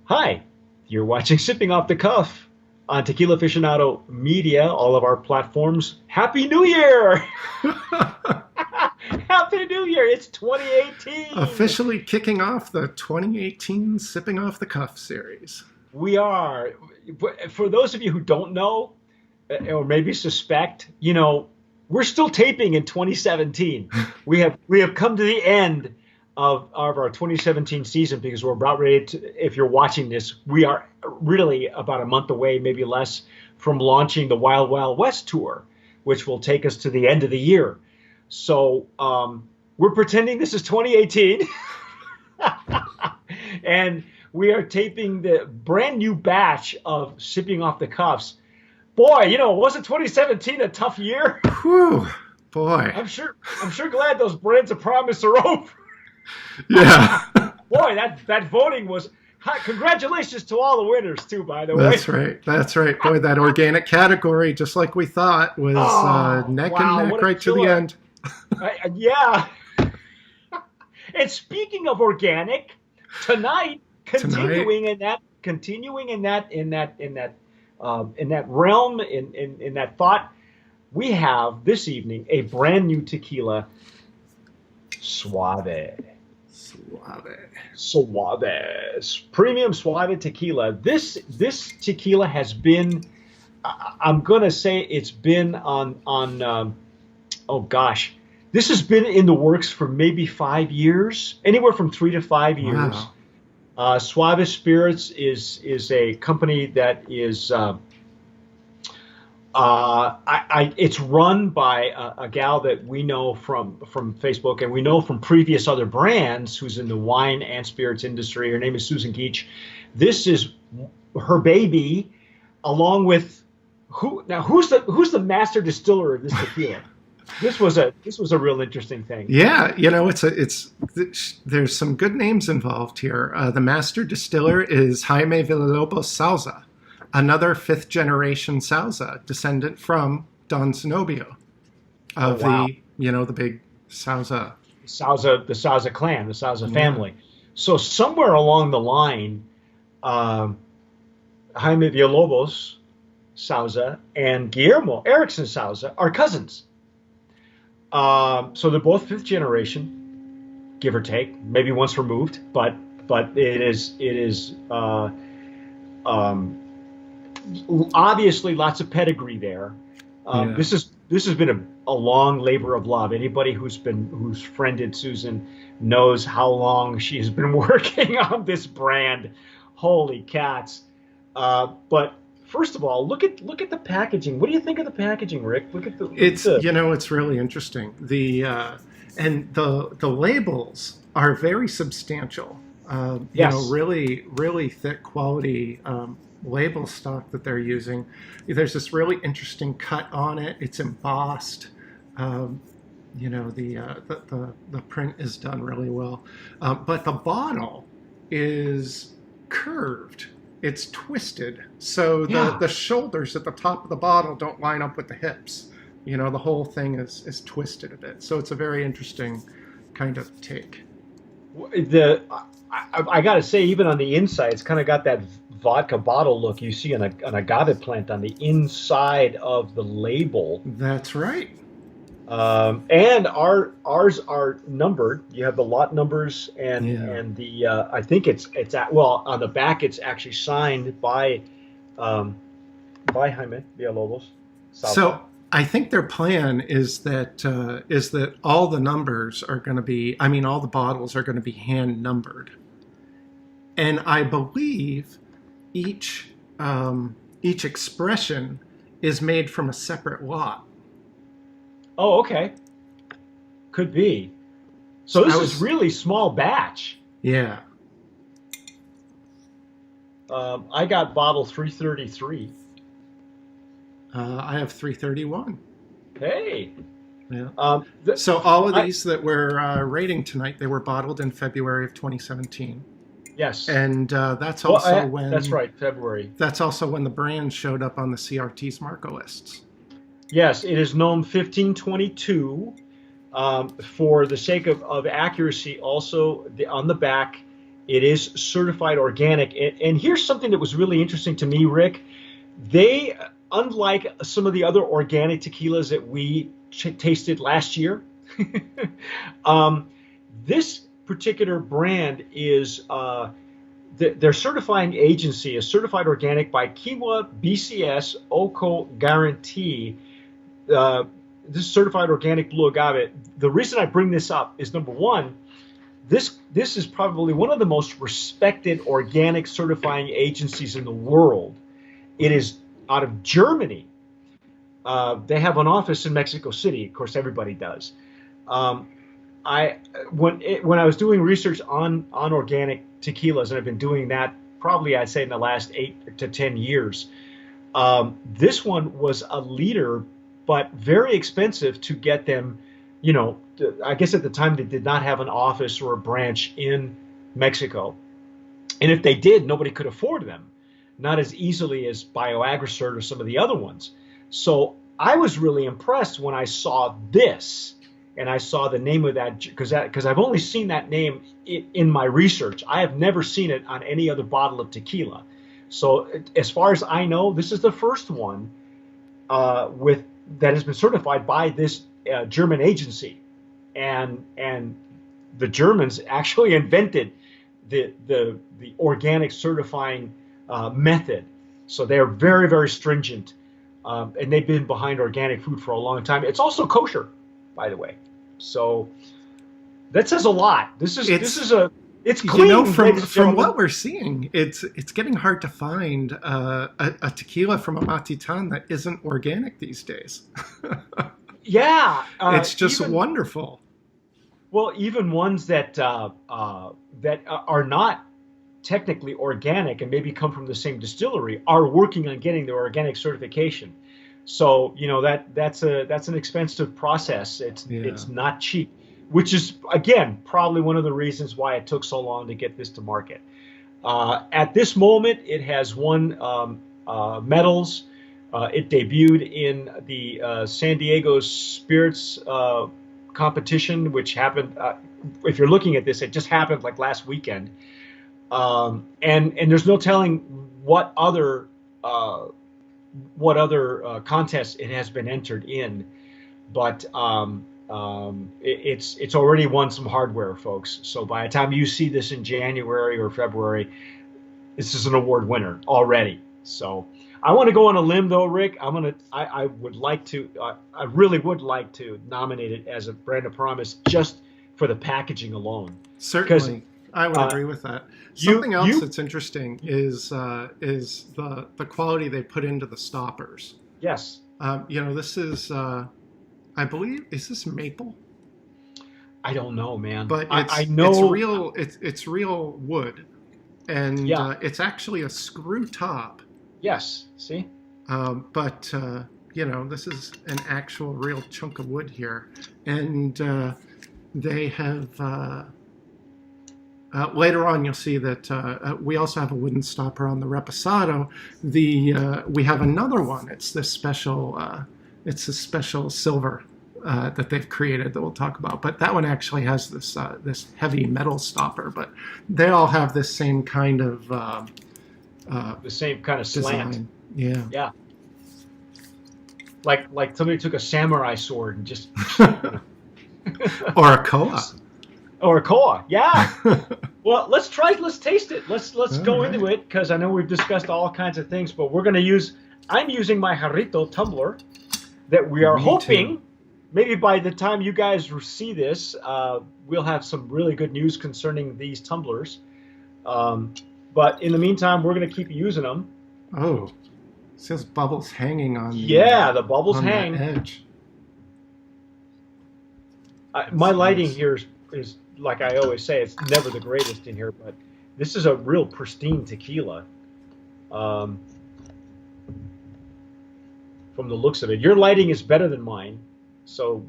Hi, you're watching Sipping Off the Cuff on Tequila Aficionado Media, all of our platforms. Happy New Year! Happy New Year! It's 2018. Officially kicking off the 2018 Sipping Off the Cuff series. We are. For those of you who don't know, or maybe suspect, we're still taping in 2017. We have come to the end of our 2017 season because we're about ready to, if you're watching this, we are really about a month away, maybe less, from launching the Wild Wild West tour, which will take us to the end of the year. So we're pretending this is 2018. And we are taping the brand new batch of Sipping Off the Cuffs. Boy, wasn't 2017 a tough year? Whew, boy. I'm sure glad those brands of promise are over. Yeah. Boy, that voting was. Congratulations to all the winners too, by the way. That's right. That's right. Boy, that organic category, just like we thought, was neck and neck right to the end. Yeah. And speaking of organic, tonight, continuing in that realm, in that thought, we have this evening a brand new tequila, Suave. Premium Suave tequila. This tequila has been, I'm gonna say it's been on oh gosh, this has been in the works for maybe 5 years, anywhere from 3 to 5 years. Wow. Suave Spirits is a company that is it's run by a gal that we know from Facebook, and we know from previous other brands, who's in the wine and spirits industry. Her name is Susan Geach. This is her baby, along with who's the master distiller of this tequila? This was a real interesting thing. Yeah, there's some good names involved here. The master distiller is Jaime Villalobos Souza, another fifth generation Souza, descendant from Don Zenobio of the big Souza. The Souza clan, the Souza family. So somewhere along the line, Jaime Villalobos Souza and Guillermo Erickson Souza are cousins. So they're both fifth generation, give or take, maybe once removed, but it is obviously lots of pedigree there. Yeah. This has been a long labor of love. Anybody who's friended Susan knows how long she has been working on this brand. Holy cats! But first of all, look at the packaging. What do you think of the packaging, Rick? It's really interesting. The labels are very substantial. Yes. Really really thick quality label stock that they're using. There's this really interesting cut on it. It's embossed. The print is done really well, but the bottle is curved. It's twisted, so the shoulders at the top of the bottle don't line up with the hips. The whole thing is twisted a bit. So it's a very interesting kind of take. I got to say, even on the inside, it's kind of got that vodka bottle look you see on an agave plant on the inside of the label. That's right. And ours are numbered. You have the lot numbers and the I think it's on the back it's actually signed by Jaime Villalobos. So I think their plan is that all the numbers are going to be, all the bottles are going to be hand numbered, and I believe each expression is made from a separate lot. Oh, okay. Could be. So this is really small batch. Yeah. I got bottle 333. I have 331. Hey. Yeah. So all of these that we're rating tonight, they were bottled in February of 2017. Yes. And that's also when... That's right, February. That's also when the brand showed up on the CRT's Marco lists. Yes, it is NOM 1522. For the sake of accuracy, also on the back, It is certified organic. And here's something that was really interesting to me, Rick. They, unlike some of the other organic tequilas that we tasted last year, um, this particular brand is their certifying agency is certified organic by Kiwa BCS OCO Guarantee. Uh, this certified organic blue agave. The reason I bring this up is number one, this is probably one of the most respected organic certifying agencies in the world. It is out of Germany. They have an office in Mexico City. Of course, everybody does. Um, when I was doing research on organic tequilas, and I've been doing that probably I'd say in the last 8 to 10 years. This one was a leader, but very expensive to get them. I guess at the time they did not have an office or a branch in Mexico, and if they did, nobody could afford them, not as easily as BioAgricert or some of the other ones. So I was really impressed when I saw this. And I saw the name of that because I've only seen that name in my research. I have never seen it on any other bottle of tequila. So as far as I know, this is the first one with that has been certified by this German agency, and the Germans actually invented the organic certifying method. So they are very, very stringent, and they've been behind organic food for a long time. It's also kosher, by the way. So that says a lot. It's clean. From what we're seeing, it's getting hard to find a tequila from a Matitan that isn't organic these days. Yeah, it's just wonderful. Well, even ones that are not technically organic and maybe come from the same distillery are working on getting their organic certification. So that's an expensive process. It's not cheap, which is again probably one of the reasons why it took so long to get this to market. At this moment, it has won medals. It debuted in the San Diego Spirits competition, which happened. If you're looking at this, it just happened like last weekend. And there's no telling what other contests it has been entered in, but it's already won some hardware, folks. So by the time you see this in January or February, this is an award winner already. So I want to go on a limb, though, Rick. I really would like to nominate it as a brand of promise just for the packaging alone. Certainly. I would agree with that. Something else that's interesting is the quality they put into the stoppers. Yes. This is, I believe, is this maple? I don't know, man. But I know it's real. It's real wood, and it's actually a screw top. Yes. See. But this is an actual real chunk of wood here, and they have. Later on, you'll see that we also have a wooden stopper on the Reposado. We have another one. It's this special. It's a special silver that they've created that we'll talk about. But that one actually has this heavy metal stopper. But they all have this same kind of the same kind of slant. Design. Yeah. Yeah. Like somebody took a samurai sword and just. Or a koa. Or a koa, yeah. Well, let's taste it. Let's go into it, because I know we've discussed all kinds of things, but I'm using my Jarrito tumbler that we are hoping, maybe by the time you guys see this, we'll have some really good news concerning these tumblers. But in the meantime, we're going to keep using them. Oh, it says bubbles hanging on the bubbles hang. The edge. My lighting here is like I always say, it's never the greatest in here, but this is a real pristine tequila. From the looks of it, your lighting is better than mine, so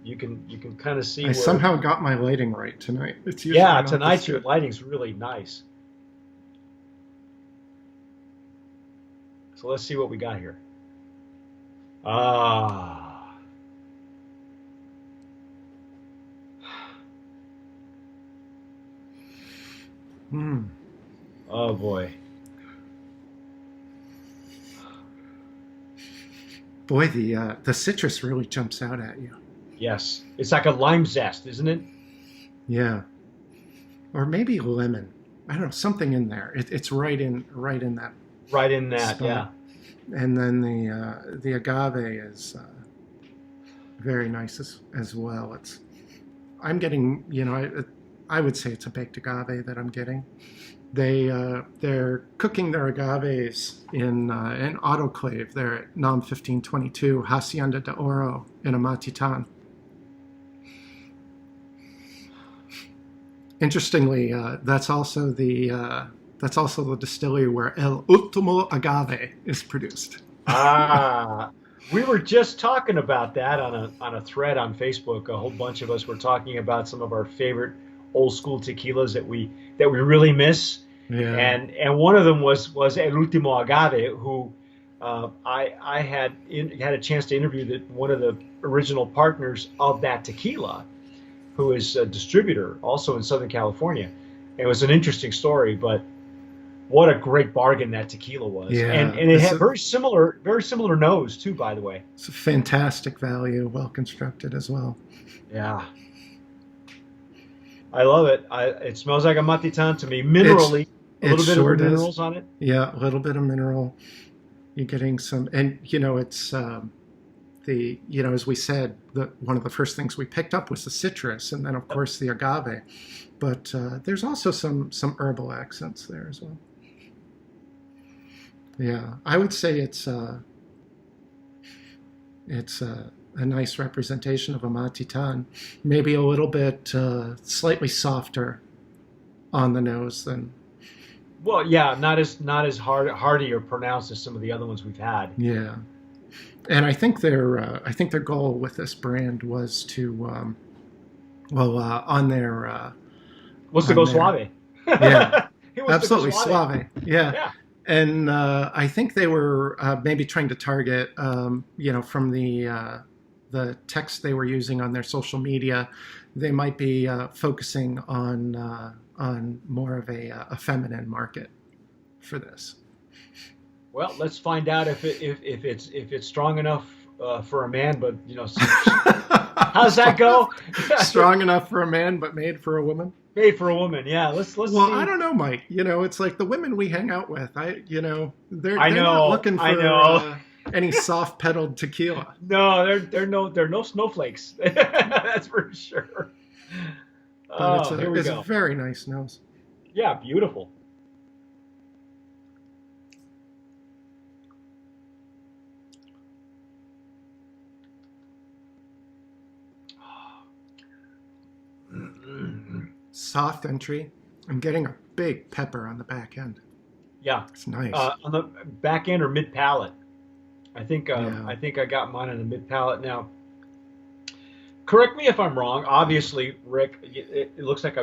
you can kind of see. I somehow got my lighting right tonight. It's tonight's your lighting's really nice. So let's see what we got here. Mm. Oh boy. Boy, the citrus really jumps out at you. Yes. It's like a lime zest, isn't it? Yeah, or maybe lemon. I don't know, something in there. It's right in that Right in that, spot. yeah. And then the agave is very nice as well. I'm getting, I would say it's a baked agave that I'm getting. They're cooking their agaves in an autoclave. They're at NOM 1522 Hacienda de Oro in Amatitan. Interestingly, that's also the distillery where El Ultimo Agave is produced. Ah, we were just talking about that on a thread on Facebook. A whole bunch of us were talking about some of our favorite old school tequilas that we really miss, Yeah. and one of them was El Último Agave, who I had a chance to interview one of the original partners of that tequila, who is a distributor also in Southern California. It was an interesting story, but what a great bargain that tequila was, Yeah, and it had very similar nose too, by the way. it's a fantastic value, well constructed as well. Yeah, I love it. It smells like a matitan to me, It's minerally, a it little bit of the sure does. minerals on it. Yeah, a little bit of mineral. You're getting some, and it's as we said, one of the first things we picked up was the citrus, and then of course the agave. But there's also some herbal accents there as well. Yeah, I would say it's a nice representation of a matitan. Maybe a little bit slightly softer on the nose than. Well, yeah, not as hardy or pronounced as some of the other ones we've had. Yeah, and I think their goal with this brand was to on their What's to on go their suave? yeah, It was to go absolutely suave. Yeah. Yeah. And I think they were maybe trying to target, from the text they were using on their social media, they might be focusing on more of a feminine market for this. Well, let's find out if it's strong enough for a man, but how's that go? Strong enough for a man, but made for a woman. Made for a woman, yeah. Let's Well, see. I don't know, Mike. It's like the women we hang out with. They're I not know, looking I for know. any soft pedaled tequila. No, they're no snowflakes. That's for sure. But Oh, here we it's go. a very nice nose. Yeah, beautiful. Soft entry. I'm getting a big pepper on the back end. Yeah, It's nice. on the back end or mid palate. I think Yeah. I think I got mine on the mid palate now. Correct me if I'm wrong. Obviously, Rick, it looks like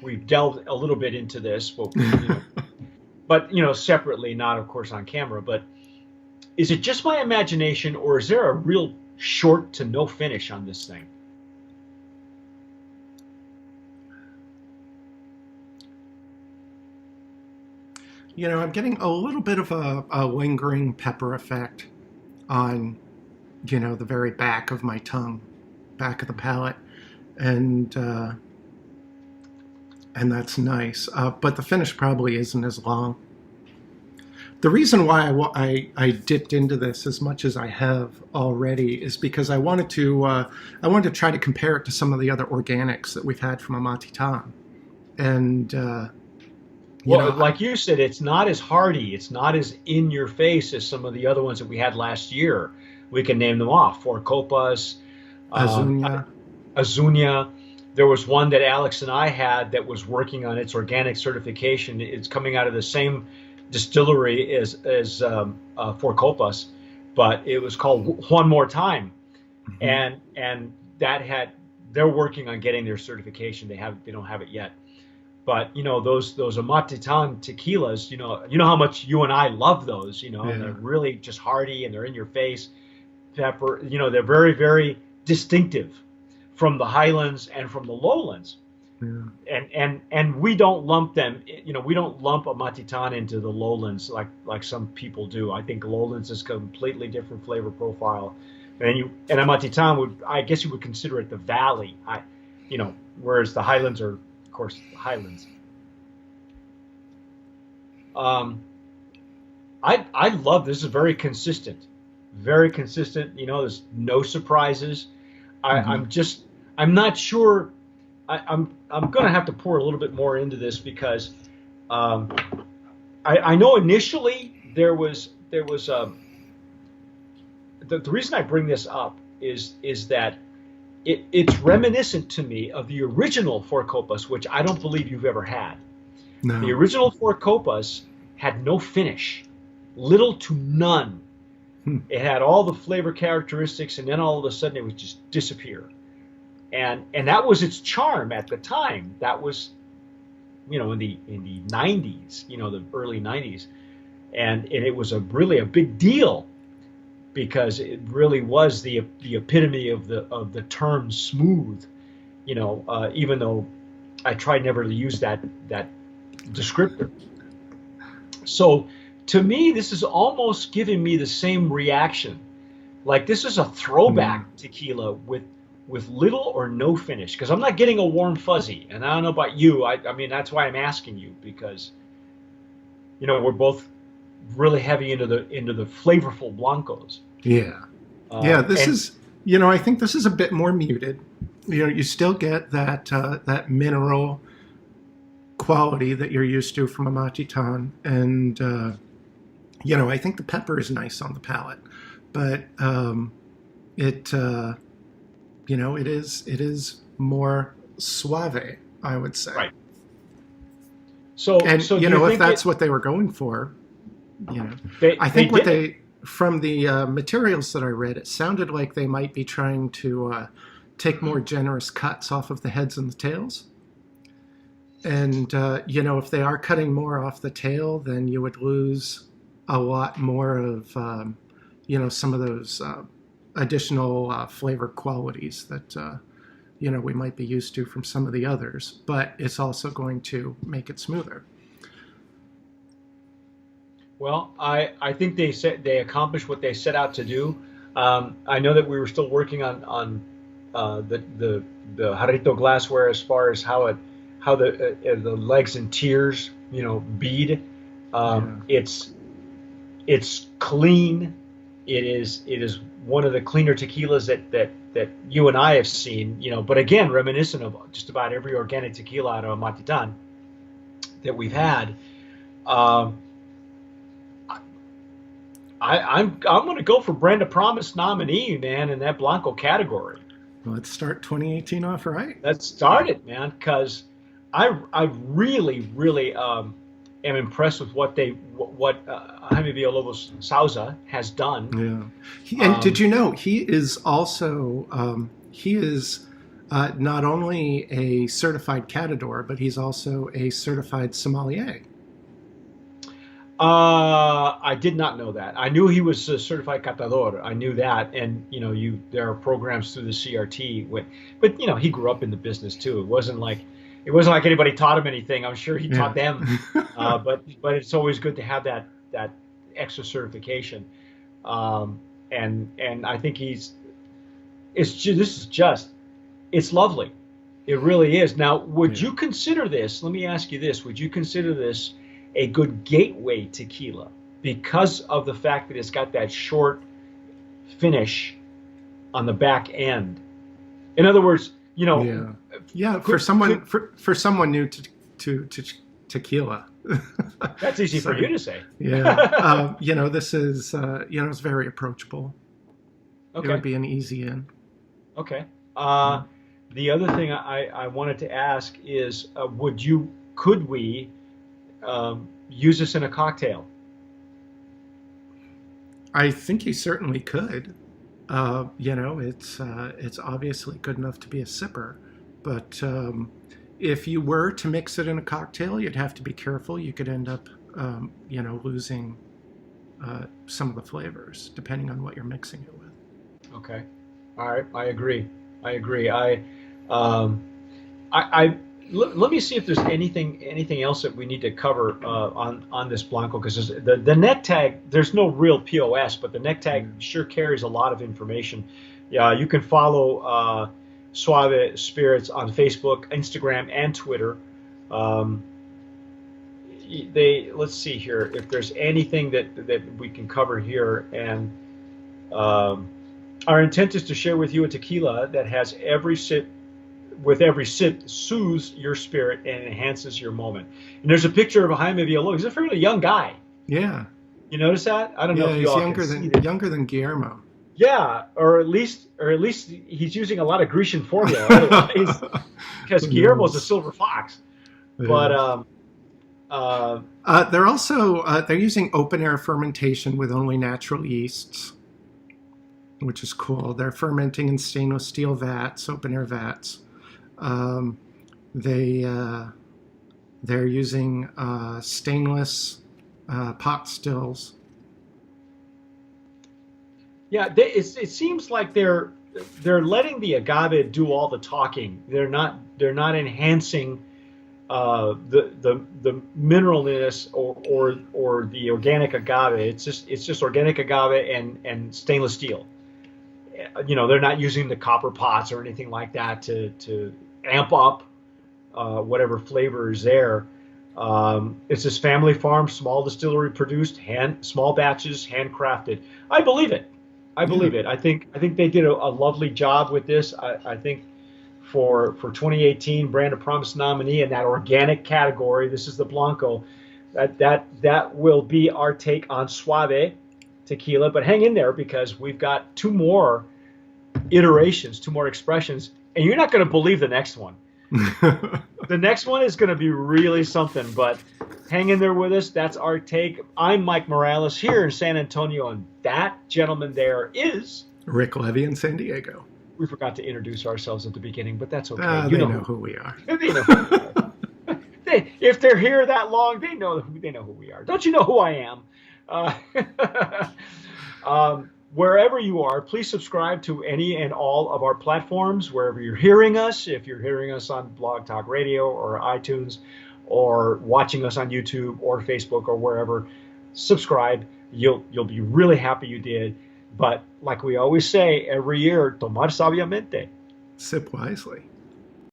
we've delved a little bit into this, but separately, not of course on camera. But is it just my imagination, or is there a real short to no finish on this thing? I'm getting a little bit of a lingering pepper effect on, the very back of my tongue, back of the palate, and that's nice. But the finish probably isn't as long. The reason why I dipped into this as much as I have already is because I wanted to try to compare it to some of the other organics that we've had from Amatitan, and Well, like you said, it's not as hardy, it's not as in your face as some of the other ones that we had last year. We can name them off: Four Copas, Azuñia. Azuñia. There was one that Alex and I had that was working on its organic certification. It's coming out of the same distillery as Four Copas, but it was called One More Time, Mhm. and they're working on getting their certification. They don't have it yet. But those Amatitan tequilas, how much you and I love those, and Yeah. they're really just hearty and they're in your face. Pepper, they're very, very distinctive from the highlands and from the lowlands. Yeah. And we don't lump them. We don't lump a Matitan into the lowlands like some people do. I think lowlands is a completely different flavor profile, and a Matitan would, I guess you would consider it the valley. Whereas the highlands are, of course, the highlands. Um, I love this. Is very consistent, very consistent. There's no surprises. Hmm. I'm not sure. I'm going to have to pour a little bit more into this because um, I know initially there was the reason I bring this up is that it's reminiscent to me of the original Four Copas, which I don't believe you've ever had. The No. original Four Copas had no finish, little to none. Hmm. It had all the flavor characteristics, and then all of a sudden it would just disappear. And that was its charm at the time. That was in the 90s, the early 90s, and it was really a big deal because it really was the epitome of the term smooth. Even though I tried never to use that descriptor. So to me, this is almost giving me the same reaction. Like this is a Yeah. throwback tequila with little or no finish because I'm not getting a warm fuzzy. And I don't know about you. I mean, that's why I'm asking you because we're both really heavy into the flavorful blancos. Yeah. Yeah. This And is, I think this is a bit more muted. You still get that mineral quality that you're used to from a Machitan, and I think the pepper is nice on the palate, but it it is more suave, I would say. right. So And so do you if think that's what they were going for, you know, I they think what did it? they from the materials that I read, it sounded like they might be trying to take more generous cuts off of the heads and the tails. And if they are cutting more off the tail, then you would lose a lot more of some of those additional flavor qualities that we might be used to from some of the others. But it's also going to make it smoother. Well, I think they accomplished what they set out to do. I know that we were still working on the jarrito glassware as far as how the legs and tiers bead. Yeah. It's clean. It is one of the cleaner tequilas that you and I have seen. But again, reminiscent of just about every organic tequila out of Matitan that we've had. Um, I'm going to go for Brenda Promise nominee, man, in that Blanco category. Well, let's start 2018 off right. Let's start it, man, because I really am impressed with what Jaime Villalobos Souza has done. Yeah. And did Um, you know he is also he is not only a certified catador, but he's also a certified sommelier. I did not know that. I knew he was a certified catador. I knew that, and there are programs through the CRT. But he grew up in the business too. It wasn't like anybody taught him anything. I'm sure he taught Yeah. them. But it's always good to have that extra certification. And I think this is just it's lovely. It really is. Now, would Yeah. you consider this? Let me ask you this. Would you consider this a good gateway tequila because of the fact that it's got that short finish on the back end? In other words, Yeah. Yeah. For could someone could for someone new to tequila. that's easy for So you to say. yeah, this is it's very approachable. It would Okay. be an easy in. Okay. Yeah. The other thing I wanted to ask is, could we use this in a cocktail? I think you certainly could. It's obviously good enough to be a sipper, but if you were to mix it in a cocktail, you'd have to be careful. You could end up, losing some of the flavors depending on what you're mixing it with. Okay. All right. I agree. I agree. Um, I let me see if there's anything else that we need to cover on this Blanco, because the neck tag, there's no real POS, but the neck tag sure carries a lot of information. Yeah, you can follow Suave Spirits on Facebook, Instagram, and Twitter. Um, let's see here if there's anything that we can cover here, and um, our intent is to share with you a tequila that has every sip soothes your spirit and enhances your moment. And there's a picture behind me if you look. He's a fairly young guy. Yeah. You notice that? I don't know if you he's all younger can than see that. younger than Guillermo. Yeah, or at least he's using a lot of Grecian formula. Otherwise, because Guillermo's a silver fox. Yeah. But they're using open air fermentation with only natural yeasts, which is cool. They're fermenting in stainless steel vats, open air vats. They're using stainless pot stills. yeah, it seems like they're letting the agave do all the talking. They're not enhancing the mineralness or the organic agave. It's just organic agave and stainless steel. They're not using the copper pots or anything like that to amp up whatever flavor is there. It's this family farm, small distillery produced, small batches, handcrafted. I believe it. I believe it. I think they did a lovely job with this. I think for 2018 Brand of Promise nominee in that organic category, this is the Blanco. That will be our take on Suave tequila. But hang in there, because we've got two more iterations, two more expressions, and you're not going to believe the next one. The next one is going to be really something, but hang in there with us. That's our take. I'm Mike Morales here in San Antonio, and that gentleman there is Rick Levy in San Diego. We forgot to introduce ourselves at the beginning, but that's okay. They know who we are. They know who we are. If they're here that long, they know who we are. Don't you know who I am? Wherever you are, please subscribe to any and all of our platforms, wherever you're hearing us. If you're hearing us on Blog Talk Radio or iTunes, or watching us on YouTube or Facebook or wherever, subscribe. You'll be really happy you did. But like we always say every year, tomar sabiamente. Sip wisely.